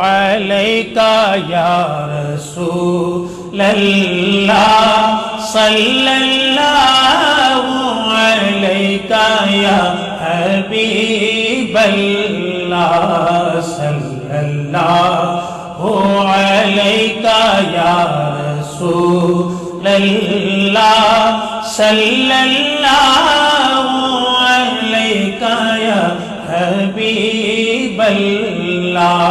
علیکہ یا رسول اللہ صلی اللہ علیکہ یا حبیب اللہ صلی اللہ علیکہ یا رسول اللہ صلی اللہ علیکہ یا حبیب اللہ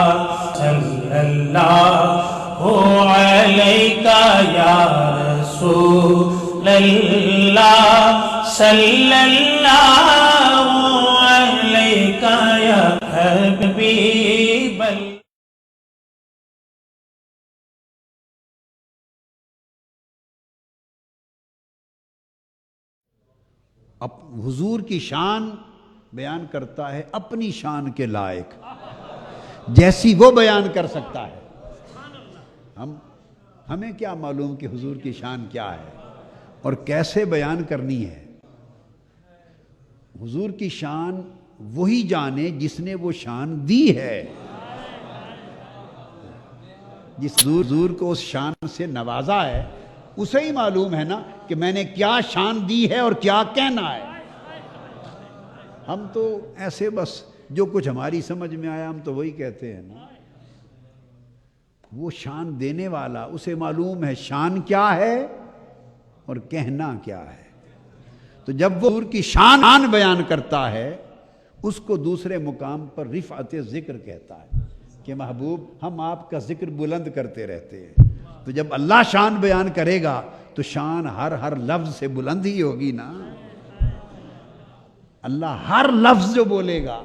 صلی اللہ علیکہ یا رسول اللہ صلی اللہ علیکہ یا حبیب اللہ. حضور کی شان بیان کرتا ہے اپنی شان کے لائق، جیسی وہ بیان کر سکتا ہے. ہمیں کیا معلوم کہ حضور کی شان کیا ہے اور کیسے بیان کرنی ہے. حضور کی شان وہی جانے جس نے وہ شان دی ہے، جس حضور کو اس شان سے نوازا ہے اسے ہی معلوم ہے نا کہ میں نے کیا شان دی ہے اور کیا کہنا ہے. ہم تو ایسے بس جو کچھ ہماری سمجھ میں آیا ہم تو وہی کہتے ہیں نا. وہ شان دینے والا اسے معلوم ہے شان کیا ہے اور کہنا کیا ہے. تو جب وہ حضور کی شان بیان کرتا ہے اس کو دوسرے مقام پر رفعت ذکر کہتا ہے کہ محبوب ہم آپ کا ذکر بلند کرتے رہتے ہیں. تو جب اللہ شان بیان کرے گا تو شان ہر لفظ سے بلند ہی ہوگی نا. اللہ ہر لفظ جو بولے گا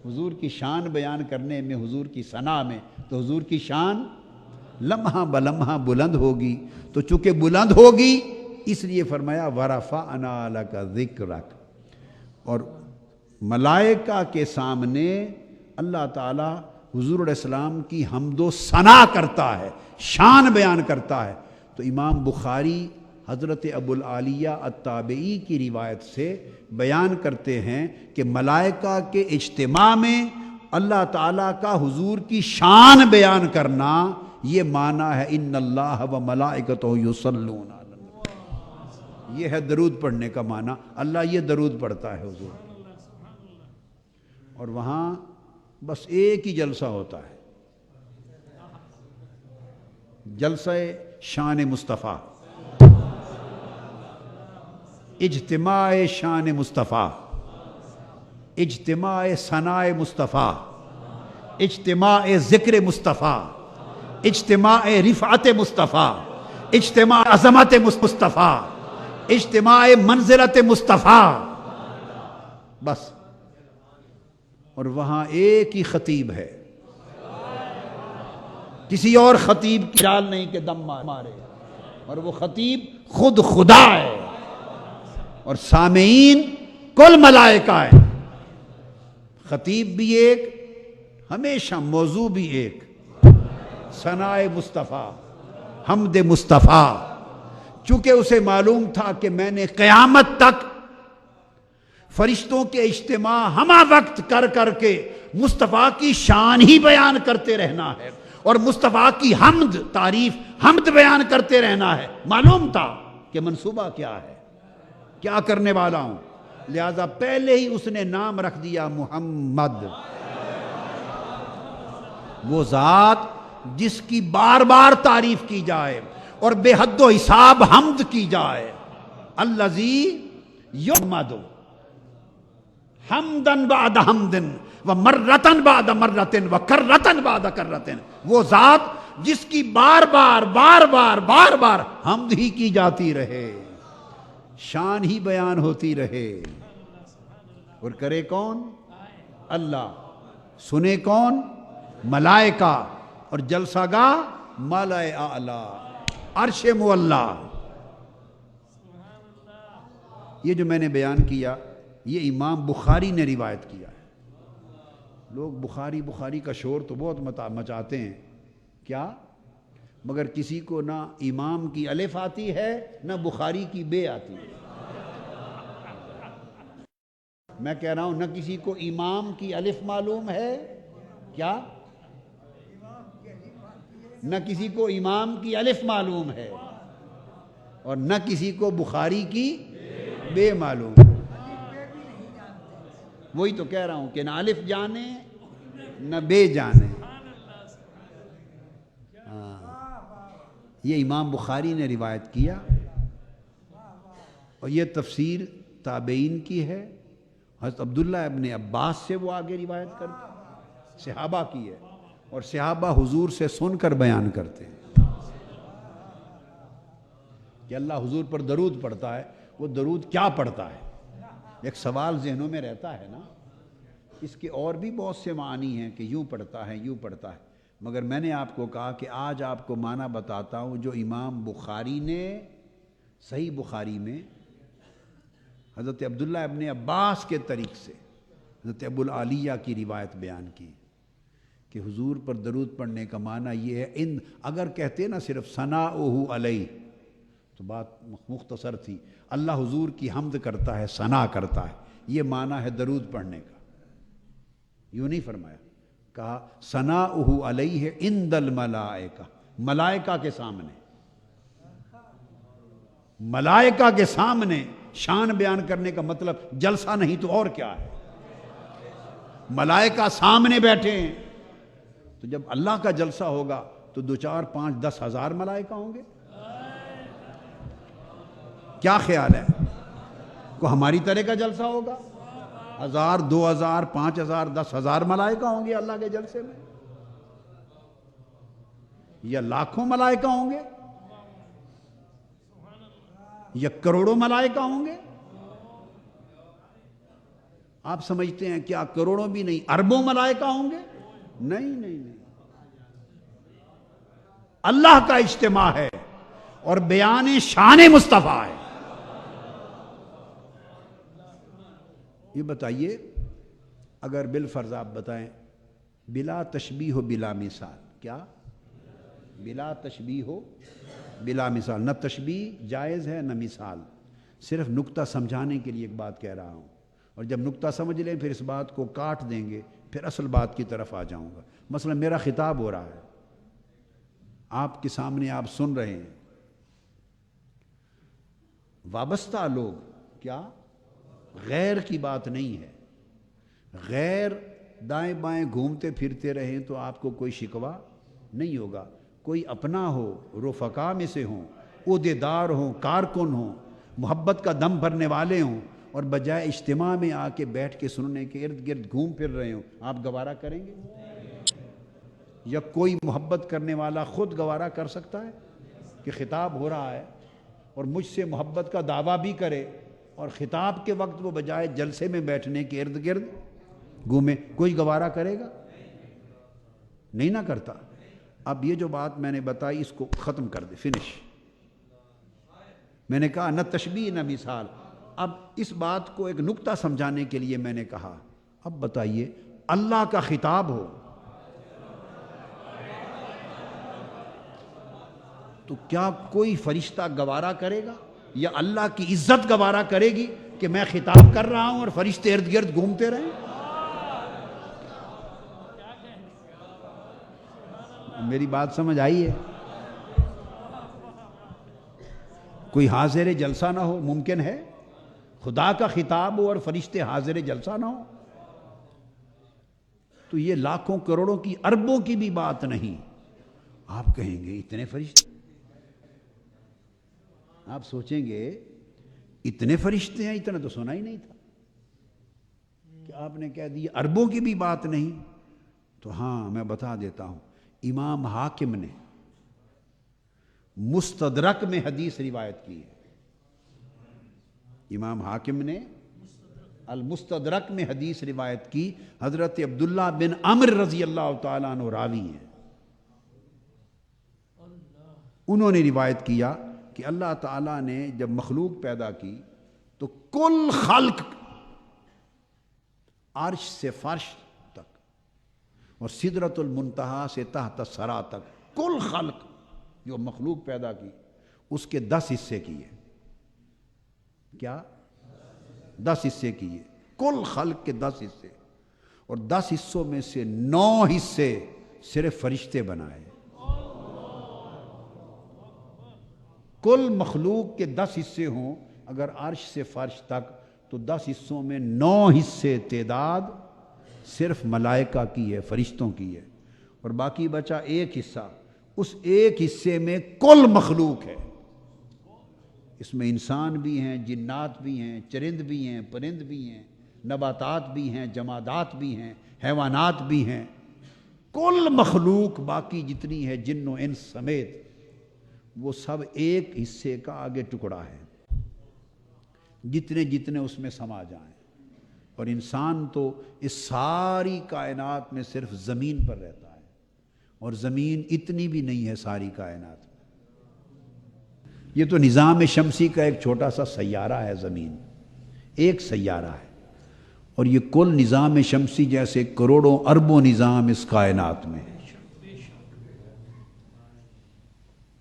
حضور کی شان بیان کرنے میں، حضور کی ثنا میں، تو حضور کی شان لمحہ بلمحہ بلند ہوگی. تو چونکہ بلند ہوگی اس لیے فرمایا وَرَفَعْنَا لَكَ ذِكْرَكَ. اور ملائکہ کے سامنے اللہ تعالیٰ حضور علیہ السلام کی حمد و ثنا کرتا ہے، شان بیان کرتا ہے. تو امام بخاری حضرت ابوالعالیہ التابعی کی روایت سے بیان کرتے ہیں کہ ملائکہ کے اجتماع میں اللہ تعالیٰ کا حضور کی شان بیان کرنا یہ معنی ہے ان اللہ و ملائکتہ یصلون علی النبی. یہ ہے درود پڑھنے کا معنی. اللہ یہ درود پڑھتا ہے حضور. اور وہاں بس ایک ہی جلسہ ہوتا ہے، جلسہ شان مصطفیٰ، اجتماع شان مصطفیٰ، اجتماع ثناء مصطفیٰ، اجتماع ذکر مصطفیٰ، اجتماع رفعت مصطفیٰ، اجتماع عظمت مصطفیٰ، اجتماع منزلت مصطفیٰ. بس. اور وہاں ایک ہی خطیب ہے، کسی اور خطیب کی چال نہیں کہ دم مارے. اور وہ خطیب خود خدا ہے اور سامعین کل ملائکہ ہے. خطیب بھی ایک، ہمیشہ موضوع بھی ایک، ثناء مصطفیٰ، حمد مصطفیٰ. چونکہ اسے معلوم تھا کہ میں نے قیامت تک فرشتوں کے اجتماع ہمہ وقت کر کے مصطفیٰ کی شان ہی بیان کرتے رہنا ہے اور مصطفیٰ کی حمد، تعریف، حمد بیان کرتے رہنا ہے. معلوم تھا کہ منصوبہ کیا ہے، کیا کرنے والا ہوں. لہذا پہلے ہی اس نے نام رکھ دیا محمد، وہ ذات جس کی بار بار تعریف کی جائے اور بے حد و حساب حمد کی جائے. الذی یحمد حمدن بعد حمدن و مرتن بعد مرتن و کرتن بعد کرتن. وہ ذات جس کی بار بار حمد ہی کی جاتی رہے، شان ہی بیان ہوتی رہے. اور کرے کون؟ اللہ. سنے کون؟ ملائکہ. اور جلسہ گاہ ملائے اعلیٰ، عرش معلیٰ. یہ جو میں نے بیان کیا یہ امام بخاری نے روایت کیا ہے. لوگ بخاری کا شور تو بہت مچاتے ہیں کیا، مگر کسی کو نہ امام کی الف آتی ہے نہ بخاری کی بے آتی ہے. میں کہہ رہا ہوں نہ کسی کو امام کی الف معلوم ہے کیا؟ نہ کسی کو امام کی الف معلوم ہے اور نہ کسی کو بخاری کی بے معلوم. وہی تو کہہ رہا ہوں کہ نہ الف جانے نہ بے جانے. یہ امام بخاری نے روایت کیا اور یہ تفسیر تابعین کی ہے. حضرت عبداللہ ابن عباس سے وہ آگے روایت کرتے، صحابہ کی ہے، اور صحابہ حضور سے سن کر بیان کرتے ہیں کہ اللہ حضور پر درود پڑھتا ہے. وہ درود کیا پڑھتا ہے؟ ایک سوال ذہنوں میں رہتا ہے نا. اس کے اور بھی بہت سے معنی ہیں کہ یوں پڑھتا ہے یوں پڑھتا ہے، مگر میں نے آپ کو کہا کہ آج آپ کو معنی بتاتا ہوں جو امام بخاری نے صحیح بخاری میں حضرت عبداللہ ابن عباس کے طریق سے حضرت ابو العالیہ کی روایت بیان کی کہ حضور پر درود پڑھنے کا معنی یہ ہے. اگر کہتے نا صرف ثناؤہ علیہ تو بات مختصر تھی. اللہ حضور کی حمد کرتا ہے، ثنا کرتا ہے، یہ معنی ہے درود پڑھنے کا. یوں نہیں فرمایا، کہا ثناؤہ علیہ عند الملائکہ، ملائکہ کے سامنے. ملائکہ کے سامنے شان بیان کرنے کا مطلب جلسہ نہیں تو اور کیا ہے. ملائکہ سامنے بیٹھے ہیں تو جب اللہ کا جلسہ ہوگا تو 2 4 5 10 ہزار ملائکہ ہوں گے. کیا خیال ہے؟ کو ہماری طرح کا جلسہ ہوگا؟ 1000 2000 5000 10,000 ملائکہ ہوں گے اللہ کے جلسے میں، یا لاکھوں ملائکہ ہوں گے، یا کروڑوں ملائکہ ہوں گے. آپ سمجھتے ہیں کیا کروڑوں بھی نہیں اربوں ملائکہ ہوں گے؟ نہیں نہیں نہیں. اللہ کا اجتماع ہے اور بیان شان مصطفیٰ ہے. یہ بتائیے اگر بالفرض آپ بتائیں بلا تشبیہ و بلا مثال، کیا بلا تشبیہ ہو بلا مثال؟ نہ تشبیہ جائز ہے نہ مثال. صرف نکتہ سمجھانے کے لیے ایک بات کہہ رہا ہوں، اور جب نکتہ سمجھ لیں پھر اس بات کو کاٹ دیں گے، پھر اصل بات کی طرف آ جاؤں گا. مثلا میرا خطاب ہو رہا ہے، آپ کے سامنے آپ سن رہے ہیں. وابستہ لوگ کیا؟ غیر کی بات نہیں ہے. غیر دائیں بائیں گھومتے پھرتے رہیں تو آپ کو کوئی شکوہ نہیں ہوگا. کوئی اپنا ہو، رفقا میں سے ہوں، عہدیدار ہوں، کارکن ہوں، محبت کا دم بھرنے والے ہوں، اور بجائے اجتماع میں آ کے بیٹھ کے سننے کے ارد گرد گھوم پھر رہے ہوں، آپ گوارا کریں گے؟ یا کوئی محبت کرنے والا خود گوارا کر سکتا ہے کہ خطاب ہو رہا ہے اور مجھ سے محبت کا دعویٰ بھی کرے اور خطاب کے وقت وہ بجائے جلسے میں بیٹھنے کے ارد گرد گھومے؟ کوئی گوارا کرے گا؟ نہیں نہ کرتا. اب یہ جو بات میں نے بتائی اس کو ختم کر دے، فنش. میں نے کہا نہ تشبیہ نہ مثال. اب اس بات کو ایک نکتہ سمجھانے کے لیے میں نے کہا اب بتائیے اللہ کا خطاب ہو تو کیا کوئی فرشتہ گوارا کرے گا، یا اللہ کی عزت گوارا کرے گی کہ میں خطاب کر رہا ہوں اور فرشتے ارد گرد گھومتے رہیں؟ میری بات سمجھ آئی ہے؟ کوئی حاضر جلسہ نہ ہو ممکن ہے؟ خدا کا خطاب ہو اور فرشتے حاضر جلسہ نہ ہو؟ تو یہ لاکھوں کروڑوں کی اربوں کی بھی بات نہیں. آپ کہیں گے اتنے فرشتے، آپ سوچیں گے اتنے فرشتے ہیں، اتنا تو سنا ہی نہیں تھا کہ آپ نے کہہ دیا اربوں کی بھی بات نہیں. تو ہاں میں بتا دیتا ہوں، امام حاکم نے مستدرک میں حدیث روایت کی ہے. امام حاکم نے المستدرک میں حدیث روایت کی. حضرت عبداللہ بن عمر رضی اللہ تعالیٰ عنہ راوی ہیں. انہوں نے روایت کیا کہ اللہ تعالیٰ نے جب مخلوق پیدا کی تو کل خلق عرش سے فرش تک اور سدرۃ المنتہا سے تحت الثری تک کل خلق جو مخلوق پیدا کی اس کے 10 حصے کیے. کیا؟ 10 حصے کیے. کل خلق کے 10 حصے. اور 10 حصوں میں سے 9 حصے صرف فرشتے بنائے. کل مخلوق کے 10 حصے ہوں اگر عرش سے فرش تک، تو 10 حصوں میں 9 حصے تعداد صرف ملائکہ کی ہے، فرشتوں کی ہے، اور باقی بچا ایک حصہ. اس ایک حصے میں کل مخلوق ہے. اس میں انسان بھی ہیں، جنات بھی ہیں، چرند بھی ہیں، پرند بھی ہیں، نباتات بھی ہیں، جمادات بھی ہیں، حیوانات بھی ہیں. کل مخلوق باقی جتنی ہے جن و انس سمیت، وہ سب ایک حصے کا آگے ٹکڑا ہے، جتنے جتنے اس میں سما جائیں. اور انسان تو اس ساری کائنات میں صرف زمین پر رہتا ہے، اور زمین اتنی بھی نہیں ہے ساری کائنات میں. یہ تو نظام شمسی کا ایک چھوٹا سا سیارہ ہے، زمین ایک سیارہ ہے، اور یہ کل نظام شمسی جیسے کروڑوں اربوں نظام اس کائنات میں ہے.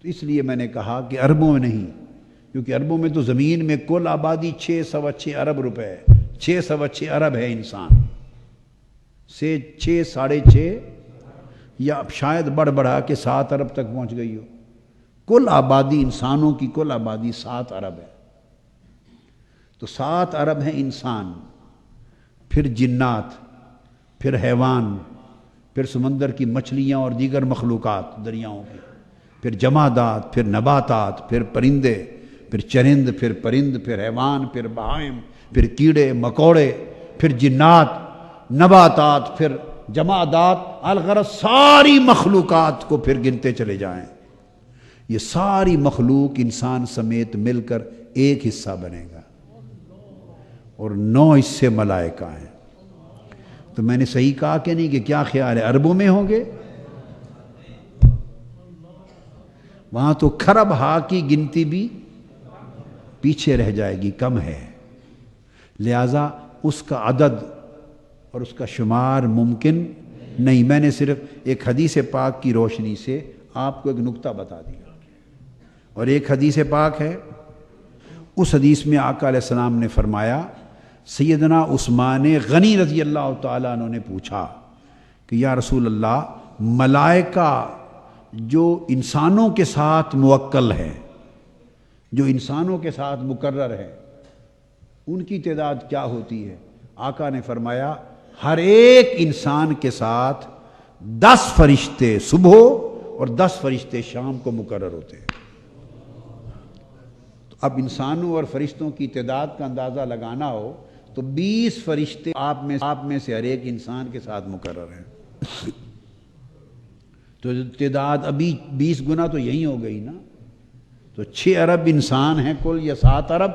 تو اس لیے میں نے کہا کہ اربوں میں نہیں، کیونکہ اربوں میں تو زمین میں کل آبادی 606 ارب روپے ہے، 606 ارب ہے انسان سے 6 ساڑھے 6 یا شاید بڑھ بڑھا کے 7 ارب تک پہنچ گئی ہو. کل آبادی انسانوں کی کل آبادی 7 ارب ہے. تو 7 ارب ہیں انسان، پھر جنات، پھر حیوان، پھر سمندر کی مچھلیاں اور دیگر مخلوقات دریاؤں کی، پھر جمادات، پھر نباتات، پھر پرندے، پھر چرند، پھر پرند، پھر حیوان، پھر بہائم، پھر کیڑے مکوڑے، پھر جنات، نباتات، پھر جمادات، الغرض ساری مخلوقات کو پھر گنتے چلے جائیں. یہ ساری مخلوق انسان سمیت مل کر ایک حصہ بنے گا، اور 9 حصے ملائکہ ہیں. تو میں نے صحیح کہا کہ نہیں؟ کہ کیا خیال ہے، اربوں میں ہوں گے؟ وہاں تو کھرب ہا کی گنتی بھی پیچھے رہ جائے گی، کم ہے. لہذا اس کا عدد اور اس کا شمار ممکن نہیں. میں نے صرف ایک حدیث پاک کی روشنی سے آپ کو ایک نکتہ بتا دیا. اور ایک حدیث پاک ہے، اس حدیث میں آقا علیہ السلام نے فرمایا، سیدنا عثمان غنی رضی اللہ تعالیٰ عنہ نے پوچھا کہ یا رسول اللہ، ملائکہ جو انسانوں کے ساتھ موکل ہے، جو انسانوں کے ساتھ مقرر ہے، ان کی تعداد کیا ہوتی ہے؟ آقا نے فرمایا، ہر ایک انسان کے ساتھ 10 فرشتے صبح اور 10 فرشتے شام کو مقرر ہوتے ہیں. تو اب انسانوں اور فرشتوں کی تعداد کا اندازہ لگانا ہو تو 20 فرشتے آپ میں سے ہر ایک انسان کے ساتھ مقرر ہیں. تو تعداد ابھی 20 گنا تو یہی ہو گئی نا. تو 6 ارب انسان ہیں کل یا 7 ارب،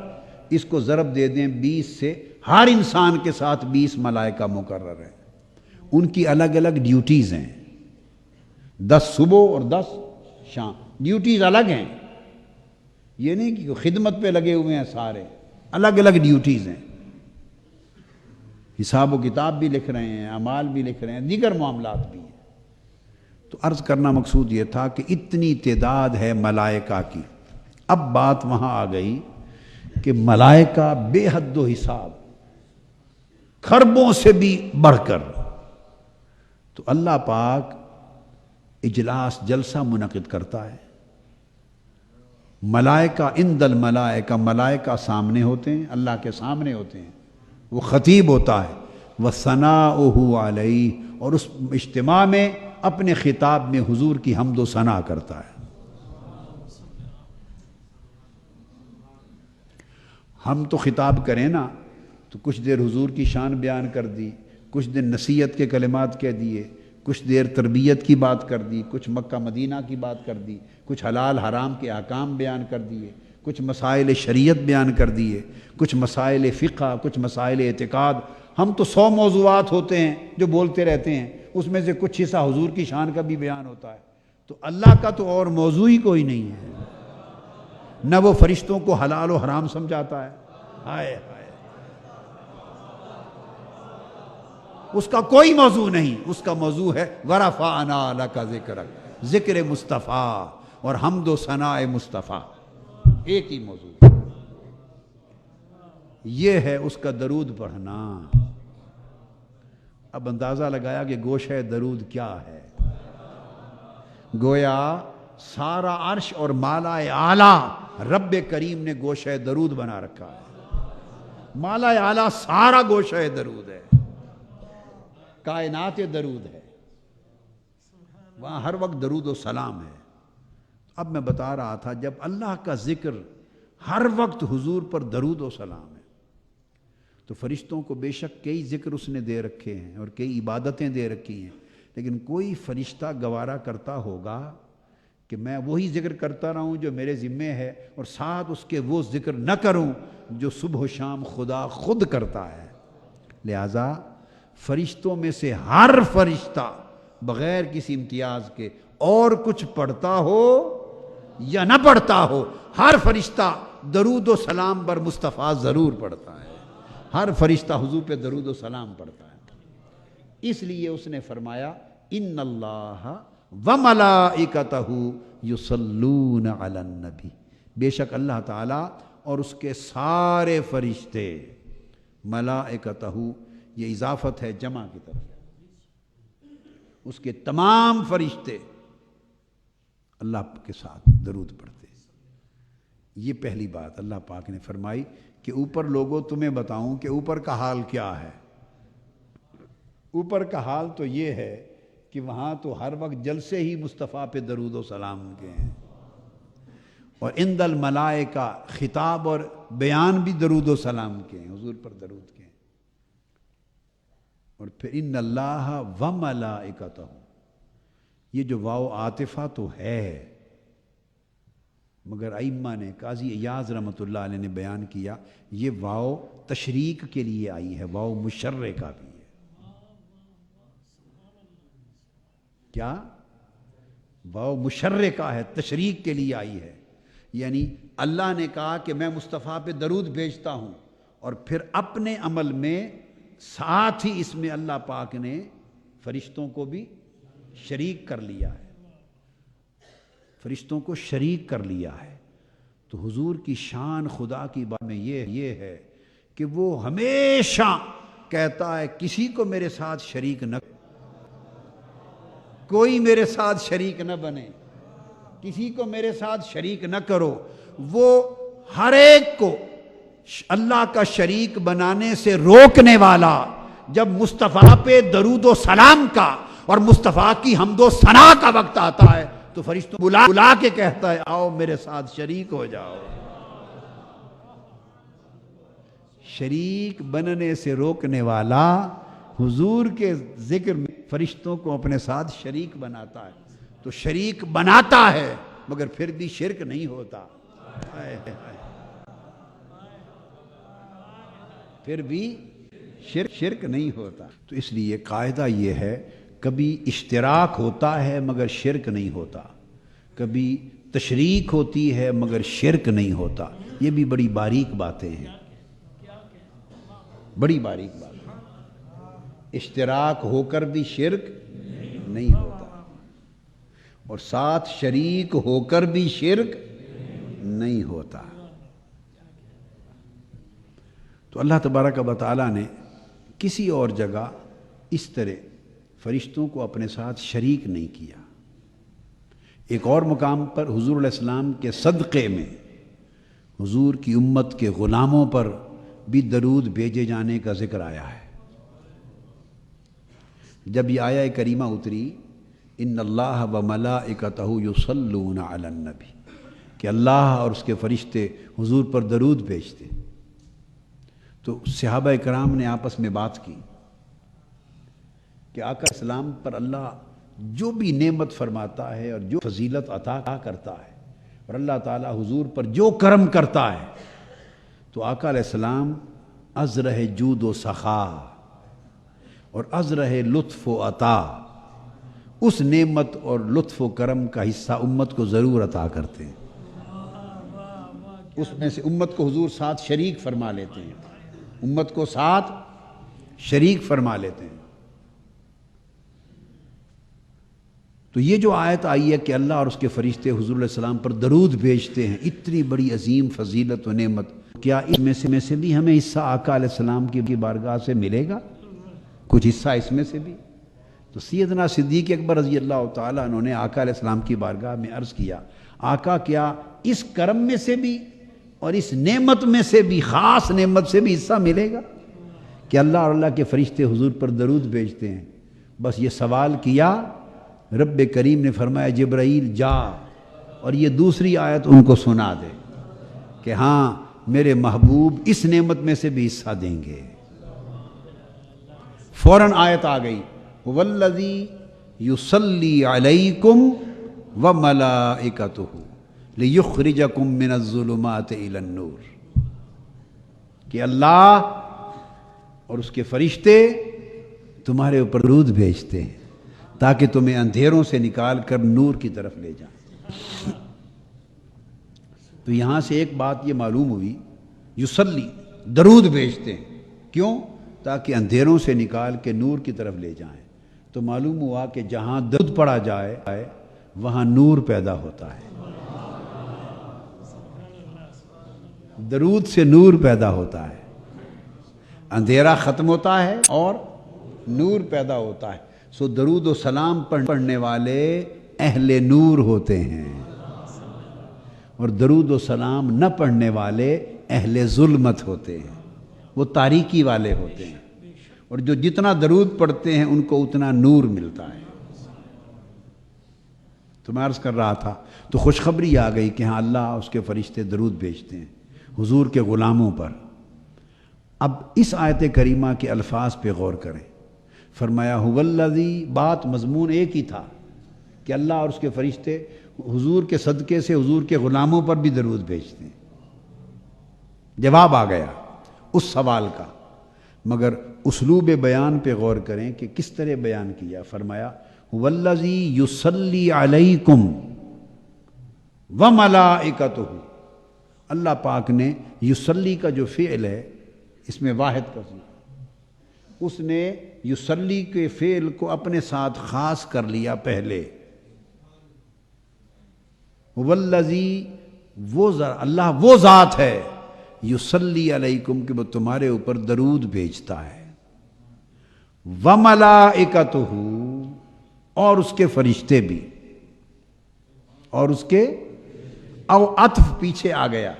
اس کو ضرب دے دیں 20 سے، ہر انسان کے ساتھ 20 ملائکہ مقرر ہیں. ان کی الگ الگ ڈیوٹیز ہیں، 10 صبح اور 10 شام. ڈیوٹیز الگ ہیں، یہ نہیں کہ خدمت پہ لگے ہوئے ہیں، سارے الگ الگ ڈیوٹیز ہیں. حساب و کتاب بھی لکھ رہے ہیں، اعمال بھی لکھ رہے ہیں، دیگر معاملات بھی ہیں. تو عرض کرنا مقصود یہ تھا کہ اتنی تعداد ہے ملائکہ کی. اب بات وہاں آ گئی کہ ملائکہ بے حد و حساب، خربوں سے بھی بڑھ کر. تو اللہ پاک اجلاس جلسہ منعقد کرتا ہے. ملائکہ عند الملائکہ، ملائکہ سامنے ہوتے ہیں، اللہ کے سامنے ہوتے ہیں. وہ خطیب ہوتا ہے، وَثَنَاؤُهُ عَلَيْهِ، اور اس اجتماع میں اپنے خطاب میں حضور کی حمد و ثنا کرتا ہے. ہم تو خطاب کریں نا تو کچھ دیر حضور کی شان بیان کر دی، کچھ دیر نصیحت کے کلمات کہہ دیے، کچھ دیر تربیت کی بات کر دی، کچھ مکہ مدینہ کی بات کر دی، کچھ حلال حرام کے احکام بیان کر دیے، کچھ مسائل شریعت بیان کر دیے، کچھ مسائل فقہ، کچھ مسائل اعتقاد. ہم تو 100 موضوعات ہوتے ہیں جو بولتے رہتے ہیں، اس میں سے کچھ حصہ حضور کی شان کا بھی بیان ہوتا ہے. تو اللہ کا تو اور موضوع ہی کوئی نہیں ہے. نہ وہ فرشتوں کو حلال و حرام سمجھاتا ہے، ہائے ہائے، اس کا کوئی موضوع نہیں. اس کا موضوع ہے وَرَفَعْنَا لَكَ ذِكْرَكَ، ذکر مصطفیٰ اور حمد و ثناء مصطفیٰ، ایک ہی موضوع. یہ ہے اس کا درود پڑھنا. اب اندازہ لگایا کہ گوشہ درود کیا ہے. گویا سارا عرش اور مالا اعلیٰ رب کریم نے گوشہ درود بنا رکھا ہے. مالا اعلیٰ سارا گوشہ درود ہے، کائنات درود ہے، وہاں ہر وقت درود و سلام ہے. اب میں بتا رہا تھا جب اللہ کا ذکر ہر وقت حضور پر درود و سلام ہے تو فرشتوں کو بے شک کئی ذکر اس نے دے رکھے ہیں اور کئی عبادتیں دے رکھی ہیں، لیکن کوئی فرشتہ گوارا کرتا ہوگا کہ میں وہی ذکر کرتا رہوں جو میرے ذمے ہے اور ساتھ اس کے وہ ذکر نہ کروں جو صبح و شام خدا خود کرتا ہے. لہٰذا فرشتوں میں سے ہر فرشتہ بغیر کسی امتیاز کے اور کچھ پڑھتا ہو یا نہ پڑھتا ہو، ہر فرشتہ درود و سلام بر مصطفیٰ ضرور پڑھتا ہے. ہر فرشتہ حضور پہ درود و سلام پڑھتا ہے. اس لیے اس نے فرمایا ان اللہ وملائکتہ یصلون علی النبی، بے شک اللہ تعالیٰ اور اس کے سارے فرشتے، ملائکتہ یہ اضافت ہے جمع کی طرف، اس کے تمام فرشتے اللہ کے ساتھ درود پڑھتے ہیں. یہ پہلی بات اللہ پاک نے فرمائی کہ اوپر لوگوں تمہیں بتاؤں کہ اوپر کا حال کیا ہے. اوپر کا حال تو یہ ہے کہ وہاں تو ہر وقت جلسے ہی مصطفیٰ پہ درود و سلام کے ہیں، اور عند الملائکہ خطاب اور بیان بھی درود و سلام کے ہیں، حضور پر درود کے ہیں. اور پھر ان اللہ وملائکتہ، یہ جو واو عاطفہ تو ہے، مگر ائمہ نے قاضی ایاز رحمۃ اللہ علیہ نے بیان کیا یہ واو تشریک کے لیے آئی ہے، واو مشرکہ بھی ہے. کیا واو مشرکہ ہے، تشریک کے لیے آئی ہے. یعنی اللہ نے کہا کہ میں مصطفیٰ پہ درود بھیجتا ہوں، اور پھر اپنے عمل میں ساتھ ہی اس میں اللہ پاک نے فرشتوں کو بھی شریک کر لیا ہے، فرشتوں کو شریک کر لیا ہے. تو حضور کی شان خدا کی بات میں یہ ہے کہ وہ ہمیشہ کہتا ہے کسی کو میرے ساتھ شریک نہ، کوئی میرے ساتھ شریک نہ بنے، کسی کو میرے ساتھ شریک نہ کرو. وہ ہر ایک کو اللہ کا شریک بنانے سے روکنے والا جب مصطفیٰ پہ درود و سلام کا اور مصطفیٰ کی حمد و ثنا کا وقت آتا ہے تو فرشتوں بلا کے کہتا ہے آؤ میرے ساتھ شریک ہو جاؤ. شریک بننے سے روکنے والا حضور کے ذکر میں فرشتوں کو اپنے ساتھ شریک بناتا ہے. تو شریک بناتا ہے مگر پھر بھی شرک نہیں ہوتا، پھر بھی شرک نہیں ہوتا. تو اس لیے قاعدہ یہ ہے کبھی اشتراک ہوتا ہے مگر شرک نہیں ہوتا، کبھی تشریک ہوتی ہے مگر شرک نہیں ہوتا. یہ بھی بڑی باریک باتیں ہیں، بڑی باریک بات. اشتراک ہو کر بھی شرک نہیں ہوتا، اور ساتھ شریک ہو کر بھی شرک نہیں ہوتا. تو اللہ تبارک و تعالیٰ نے کسی اور جگہ اس طرح فرشتوں کو اپنے ساتھ شریک نہیں کیا. ایک اور مقام پر حضور علیہ السلام کے صدقے میں حضور کی امت کے غلاموں پر بھی درود بھیجے جانے کا ذکر آیا ہے. جب یہ آیہ کریمہ اتری ان اللہ وملائکتہ یصلون علی النبی، کہ اللہ اور اس کے فرشتے حضور پر درود بھیجتے، تو صحابہ کرام نے آپس میں بات کی کہ آقا اسلام پر اللہ جو بھی نعمت فرماتا ہے اور جو فضیلت عطا کرتا ہے اور اللہ تعالیٰ حضور پر جو کرم کرتا ہے تو آقا علیہ السلام ازرہ جود و سخا اور ازرہ لطف و عطا، اس نعمت اور لطف و کرم کا حصہ امت کو ضرور عطا کرتے ہیں. اس میں سے امت کو حضور ساتھ شریک فرما لیتے ہیں، امت کو ساتھ شریک فرما لیتے ہیں. تو یہ جو آیت آئی ہے کہ اللہ اور اس کے فرشتے حضور علیہ السلام پر درود بھیجتے ہیں، اتنی بڑی عظیم فضیلت و نعمت، کیا اس میں سے بھی ہمیں حصہ آقا علیہ السلام کی بارگاہ سے ملے گا؟ کچھ حصہ اس میں سے بھی. تو سیدنا صدیق اکبر رضی اللہ تعالیٰ عنہ نے آقا علیہ السلام کی بارگاہ میں عرض کیا، آقا کیا اس کرم میں سے بھی اور اس نعمت میں سے بھی، خاص نعمت سے بھی حصہ ملے گا؟ کہ اللہ اور اللہ کے فرشتے حضور پر درود بھیجتے ہیں. بس یہ سوال کیا، رب کریم نے فرمایا جبرائیل جا اور یہ دوسری آیت ان کو سنا دے کہ ہاں میرے محبوب اس نعمت میں سے بھی حصہ دیں گے. فوراً آیت آ گئی، والذی یصلی علیکم وملائکتہ لیخرجکم من الظلمات الی النور. کہ اللہ اور اس کے فرشتے تمہارے اوپر درود بھیجتے ہیں تاکہ تمہیں اندھیروں سے نکال کر نور کی طرف لے جائیں. تو یہاں سے ایک بات یہ معلوم ہوئی، یصلی درود بھیجتے ہیں، کیوں؟ تاکہ اندھیروں سے نکال کے نور کی طرف لے جائیں. تو معلوم ہوا کہ جہاں درود پڑھا جائے وہاں نور پیدا ہوتا ہے. درود سے نور پیدا ہوتا ہے، اندھیرا ختم ہوتا ہے اور نور پیدا ہوتا ہے. سو درود و سلام پڑھنے والے اہل نور ہوتے ہیں، اور درود و سلام نہ پڑھنے والے اہل ظلمت ہوتے ہیں، وہ تاریکی والے ہوتے ہیں. اور جو جتنا درود پڑھتے ہیں ان کو اتنا نور ملتا ہے. تو میں عرض کر رہا تھا، تو خوشخبری آ گئی کہ ہاں اللہ اس کے فرشتے درود بھیجتے ہیں حضور کے غلاموں پر. اب اس آیت کریمہ کے الفاظ پہ غور کریں. فرمایا هو الذی، بات مضمون ایک ہی تھا کہ اللہ اور اس کے فرشتے حضور کے صدقے سے حضور کے غلاموں پر بھی درود بھیجتے ہیں. جواب آ گیا اس سوال کا، مگر اسلوب بیان پہ غور کریں کہ کس طرح بیان کیا. فرمایا هو الذی یصلی علیکم وملائکتہ. اللہ پاک نے یصلی کا جو فعل ہے اس میں واحد کا ذکر، اس نے یصلی کے فعل کو اپنے ساتھ خاص کر لیا پہلے. والذی، وہ اللہ وہ ذات ہے، یصلی علیکم کہ وہ تمہارے اوپر درود بھیجتا ہے. وملائکتہ، اور اس کے فرشتے بھی، اور اس کے او عطف پیچھے آ گیا.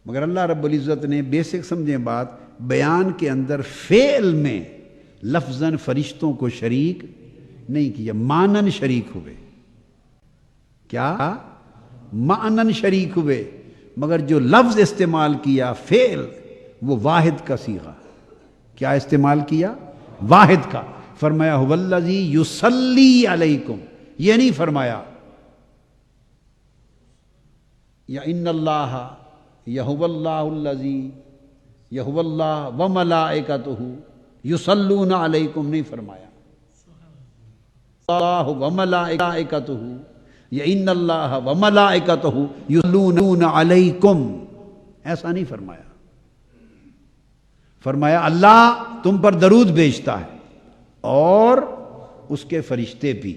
مگر اللہ رب العزت نے بیسک سمجھیں بات، بیان کے اندر فعل میں لفظاً فرشتوں کو شریک نہیں کیا، معنن شریک ہوئے. کیا؟ معنن شریک ہوئے، مگر جو لفظ استعمال کیا فعل وہ واحد کا صیغہ. کیا استعمال کیا؟ واحد کا. فرمایا هو الذی یصلی علیکم، یہ نہیں فرمایا یا ان اللہ یا هو اللہ الذی یا هو اللہ وملائکتہ یصلون علیکم، نہیں فرمایا اللہ وملائکتہ یا ان اللہ وملائکتہ یصلون علیکم، ایسا نہیں فرمایا. فرمایا اللہ تم پر درود بھیجتا ہے اور اس کے فرشتے بھی.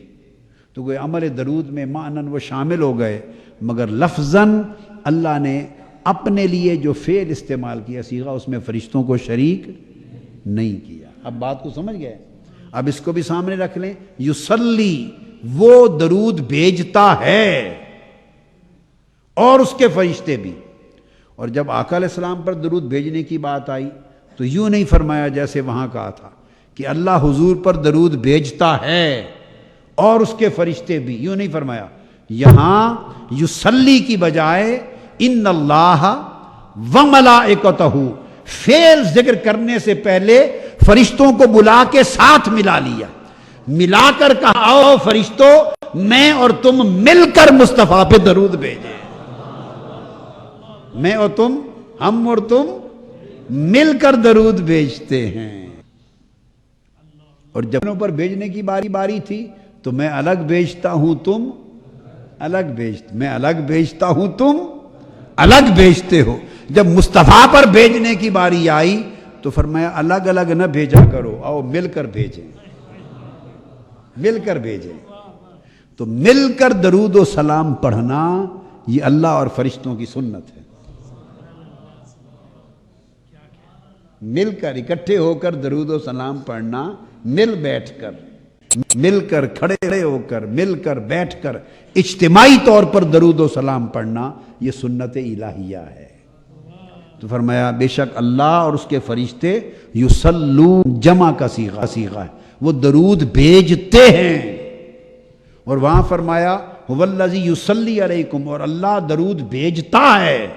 تو کوئی عمل درود میں معنن وہ شامل ہو گئے، مگر لفظاً اللہ نے اپنے لیے جو فعل استعمال کیا صیغہ، اس میں فرشتوں کو شریک نہیں کیا. اب بات کو سمجھ گئے؟ اب اس کو بھی سامنے رکھ لیں. یصلی، وہ درود بھیجتا ہے اور اس کے فرشتے بھی. اور جب آقا علیہ السلام پر درود بھیجنے کی بات آئی تو یوں نہیں فرمایا جیسے وہاں کہا تھا کہ اللہ حضور پر درود بھیجتا ہے اور اس کے فرشتے بھی، یوں نہیں فرمایا. یہاں یصلی کی بجائے ان اللہ وملائکتہ، فعل ذکر کرنے سے پہلے فرشتوں کو بلا کے ساتھ ملا لیا، ملا کر کہا آؤ فرشتوں میں اور تم مل کر مصطفیٰ پہ درود بھیجیں. میں اور تم، ہم اور تم مل کر درود بھیجتے ہیں. اور جب پر بھیجنے کی باری تھی تو میں الگ بھیجتا ہوں تم الگ میں الگ بھیجتا ہوں تم الگ بھیجتے ہو. جب مصطفیٰ پر بھیجنے کی باری آئی تو فرمایا الگ الگ نہ بھیجا کرو، آؤ مل کر بھیجیں، مل کر بھیجیں. تو مل کر درود و سلام پڑھنا یہ اللہ اور فرشتوں کی سنت ہے. مل کر اکٹھے ہو کر درود و سلام پڑھنا، مل بیٹھ کر، مل کر کھڑے ہو کر، مل کر بیٹھ کر اجتماعی طور پر درود و سلام پڑھنا، یہ سنت الہیہ ہے۔ تو فرمایا بے شک اللہ اور اس کے فرشتے یصلون، جمع کا صیغہ ہے، وہ درود بھیجتے ہیں۔ اور وہاں فرمایا هو الذی یصلی علیکم، اور اللہ درود بھیجتا ہے،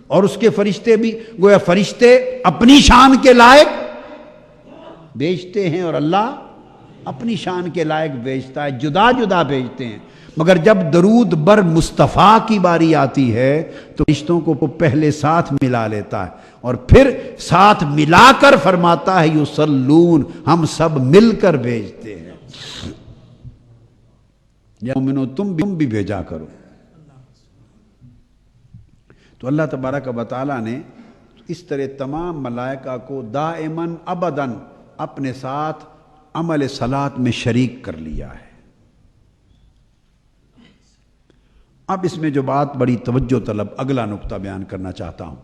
اور اس کے فرشتے بھی، گویا فرشتے اپنی شان کے لائق بھیجتے ہیں اور اللہ اپنی شان کے لائق بھیجتا ہے، جدا جدا بھیجتے ہیں۔ مگر جب درود بر مصطفیٰ کی باری آتی ہے تو فرشتوں کو پہلے ساتھ ملا لیتا ہے اور پھر ساتھ ملا کر فرماتا ہے یصلون، ہم سب مل کر بھیجتے ہیں۔ یا مومنو تم بھی بھیجا کرو۔ تو اللہ تبارک و تعالیٰ نے اس طرح تمام ملائکہ کو دائماً ابداً اپنے ساتھ عمل صلاۃ میں شریک کر لیا ہے۔ اب اس میں جو بات بڑی توجہ طلب اگلا نقطہ بیان کرنا چاہتا ہوں،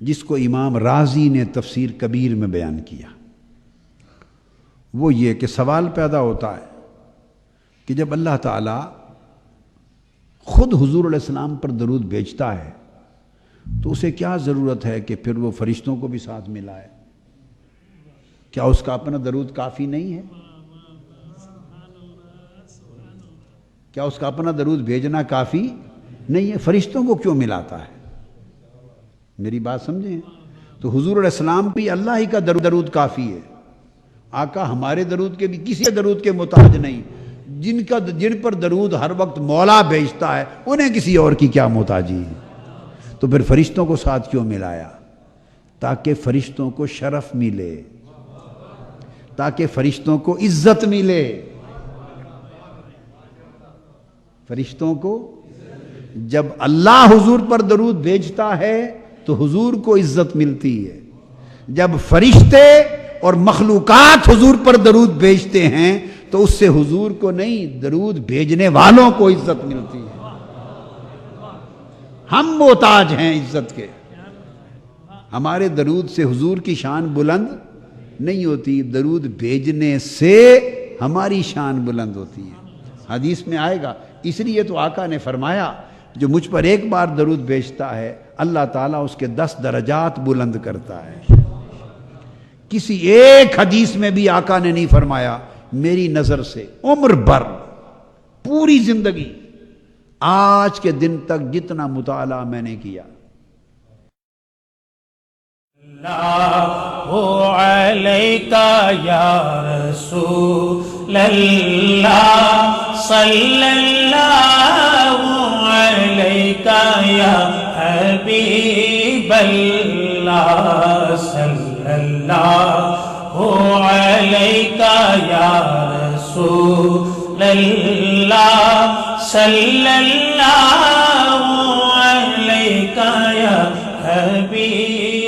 جس کو امام رازی نے تفسیر کبیر میں بیان کیا، وہ یہ کہ سوال پیدا ہوتا ہے کہ جب اللہ تعالیٰ خود حضور علیہ السلام پر درود بھیجتا ہے تو اسے کیا ضرورت ہے کہ پھر وہ فرشتوں کو بھی ساتھ ملائے؟ کیا اس کا اپنا درود کافی نہیں ہے؟ کیا اس کا اپنا درود بھیجنا کافی نہیں ہے؟ فرشتوں کو کیوں ملاتا ہے؟ میری بات سمجھیں۔ تو حضور علیہ السلام بھی اللہ ہی کا درود کافی ہے، آقا ہمارے درود کے بھی کسی درود کے محتاج نہیں۔ جن پر درود ہر وقت مولا بھیجتا ہے انہیں کسی اور کی کیا محتاجی ہے؟ تو پھر فرشتوں کو ساتھ کیوں ملایا؟ تاکہ فرشتوں کو شرف ملے، تاکہ فرشتوں کو عزت ملے۔ فرشتوں کو جب اللہ حضور پر درود بھیجتا ہے تو حضور کو عزت ملتی ہے، جب فرشتے اور مخلوقات حضور پر درود بھیجتے ہیں تو اس سے حضور کو نہیں، درود بھیجنے والوں کو عزت ملتی ہے۔ ہم محتاج ہیں عزت کے، ہمارے درود سے حضور کی شان بلند نہیں ہوتی، درود بھیجنے سے ہماری شان بلند ہوتی ہے۔ حدیث میں آئے گا، اس لیے تو آقا نے فرمایا جو مجھ پر ایک بار درود بھیجتا ہے اللہ تعالیٰ اس کے 10 درجات بلند کرتا ہے۔ کسی ایک حدیث میں بھی آقا نے نہیں فرمایا میری نظر سے عمر بھر، پوری زندگی، آج کے دن تک جتنا مطالعہ میں نے کیا، اللہ علیکہ یا رسول اللہ، صلی اللہ علیکہ یا حبیب اللہ، صلی اللہ علیکہ یا رسول اللہ، صلی اللہ علیکہ یا حبیب